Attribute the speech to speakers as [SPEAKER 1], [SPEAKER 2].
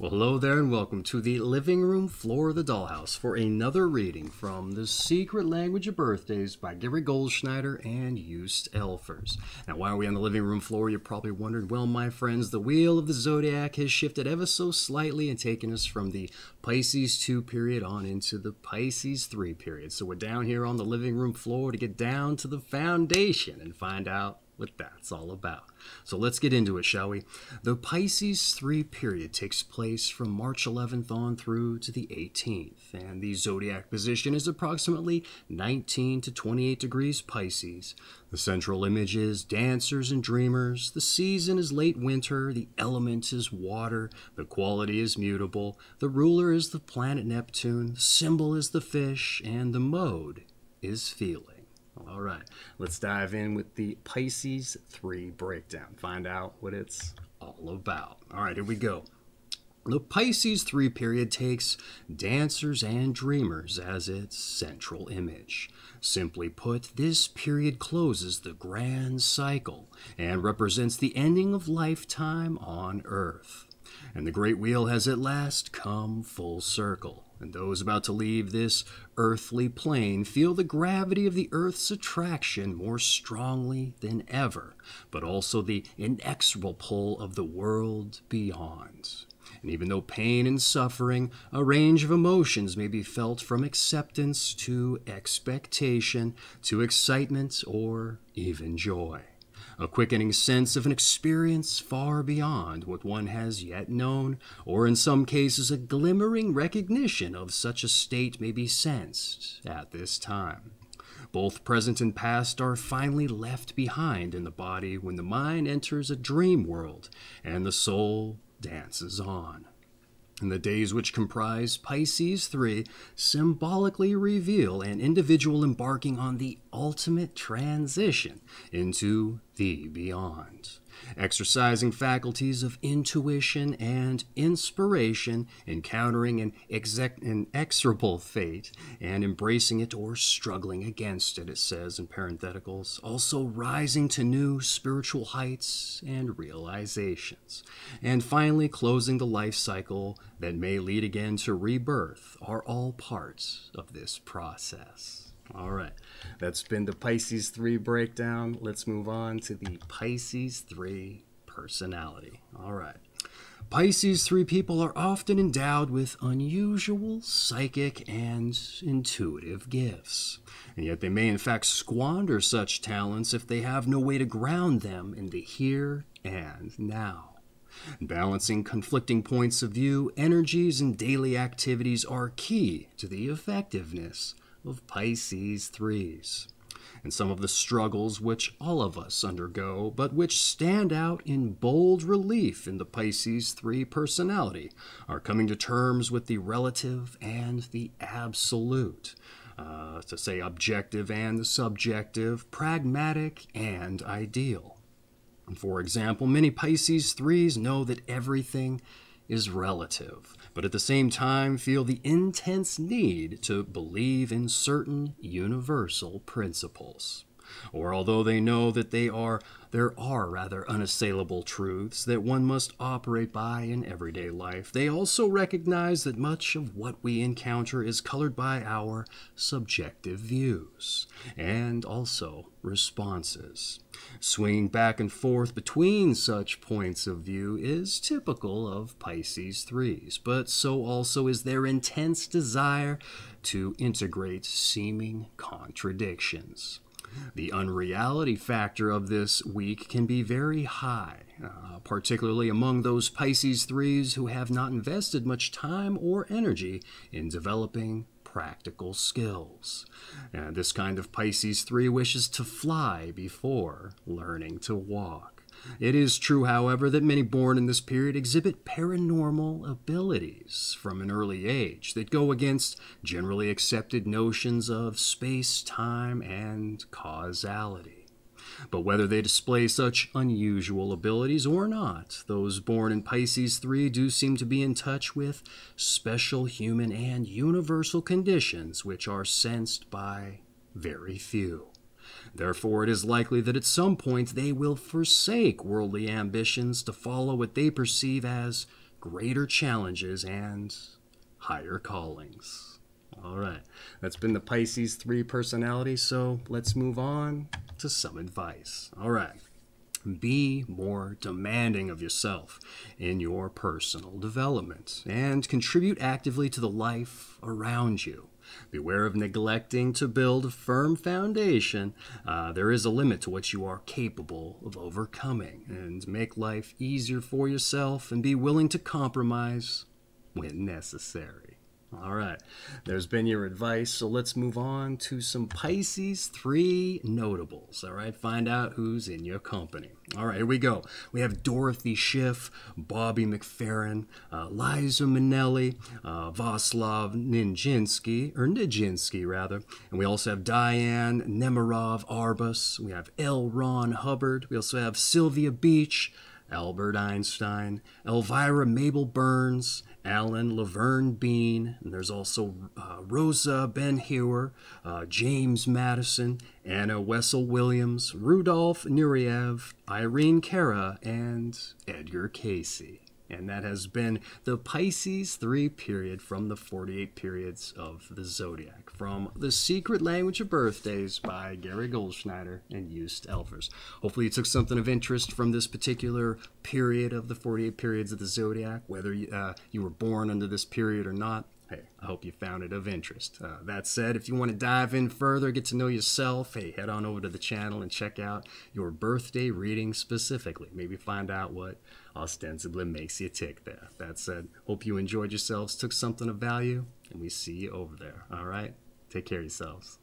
[SPEAKER 1] Well, hello there and welcome to the living room floor of the dollhouse for another reading from The Secret Language of Birthdays by Gary Goldschneider and Joost Elfers. Now, while we're on the living room floor, you're probably wondering, well, my friends, the wheel of the zodiac has shifted ever so slightly and taken us from the Pisces II period on into the Pisces III period. So we're down here on the living room floor to get down to the foundation and find out what that's all about. So let's get into it, shall we? The Pisces III period takes place from March 11th on through to the 18th, and the zodiac position is approximately 19 to 28 degrees Pisces. The central image is dancers and dreamers. The season is late winter. The element is water. The quality is mutable. The ruler is the planet Neptune. The symbol is the fish, and the mode is feeling. All right, let's dive in with the Pisces III Breakdown. Find out what it's all about. All right, here we go. The Pisces III period takes dancers and dreamers as its central image. Simply put, this period closes the grand cycle and represents the ending of lifetime on Earth. And the great wheel has at last come full circle. And those about to leave this earthly plane feel the gravity of the Earth's attraction more strongly than ever, but also the inexorable pull of the world beyond. And even though pain and suffering, a range of emotions may be felt from acceptance to expectation to excitement or even joy. A quickening sense of an experience far beyond what one has yet known, or in some cases a glimmering recognition of such a state may be sensed at this time. Both present and past are finally left behind in the body when the mind enters a dream world and the soul dances on. And the days which comprise Pisces III symbolically reveal an individual embarking on the ultimate transition into the beyond, exercising faculties of intuition and inspiration, encountering an inexorable fate, and embracing it or struggling against it, it says in parentheticals, also rising to new spiritual heights and realizations, and finally closing the life cycle that may lead again to rebirth are all parts of this process. All right, that's been the Pisces III Breakdown. Let's move on to the Pisces III Personality. All right. Pisces III people are often endowed with unusual psychic and intuitive gifts, and yet they may in fact squander such talents if they have no way to ground them in the here and now. Balancing conflicting points of view, energies, and daily activities are key to the effectiveness of Pisces IIIs. And some of the struggles which all of us undergo, but which stand out in bold relief in the Pisces III Personality, are coming to terms with the relative and the absolute. To say objective and subjective, pragmatic and ideal. For example, many Pisces IIIs know that everything is relative, but at the same time feel the intense need to believe in certain universal principles. Or although they know that there are rather unassailable truths that one must operate by in everyday life, they also recognize that much of what we encounter is colored by our subjective views and also responses. Swinging back and forth between such points of view is typical of Pisces IIIs, but so also is their intense desire to integrate seeming contradictions. The unreality factor of this week can be very high, particularly among those Pisces IIIs who have not invested much time or energy in developing practical skills. This kind of Pisces III wishes to fly before learning to walk. It is true, however, that many born in this period exhibit paranormal abilities from an early age that go against generally accepted notions of space, time, and causality. But whether they display such unusual abilities or not, those born in Pisces III do seem to be in touch with special human and universal conditions which are sensed by very few. Therefore, it is likely that at some point they will forsake worldly ambitions to follow what they perceive as greater challenges, and higher callings. All right, that's been the Pisces III Personality, so let's move on to some advice. All right. Be more demanding of yourself in your personal development and contribute actively to the life around you. Beware of neglecting to build a firm foundation. There is a limit to what you are capable of overcoming, and make life easier for yourself and be willing to compromise when necessary. All right, there's been your advice, so let's move on to some Pisces III Notables. All right, find out who's in your company. All right, here we go. We have Dorothy Schiff, Bobby McFerrin, Liza Minnelli, Vaslav Nijinsky rather, and we also have Diane Nemirov Arbus. We have L. Ron Hubbard. We also have Sylvia Beach, Albert Einstein, Elvira Mabel Burns, Alan Laverne Bean, and there's also Rosa Ben Hewer, James Madison, Anna Wessel Williams, Rudolph Nureyev, Irene Cara, and Edgar Casey. And that has been the Pisces III period from the 48 periods of the zodiac, from The Secret Language of Birthdays by Gary Goldschneider and Joost Elfers. Hopefully you took something of interest from this particular period of the 48 periods of the zodiac, whether you were born under this period or not. Hey, I hope you found it of interest. That said, if you want to dive in further, get to know yourself, hey, head on over to the channel and check out your birthday reading specifically. Maybe find out what ostensibly makes you tick there. That said, hope you enjoyed yourselves, took something of value, and we see you over there. All right? Take care of yourselves.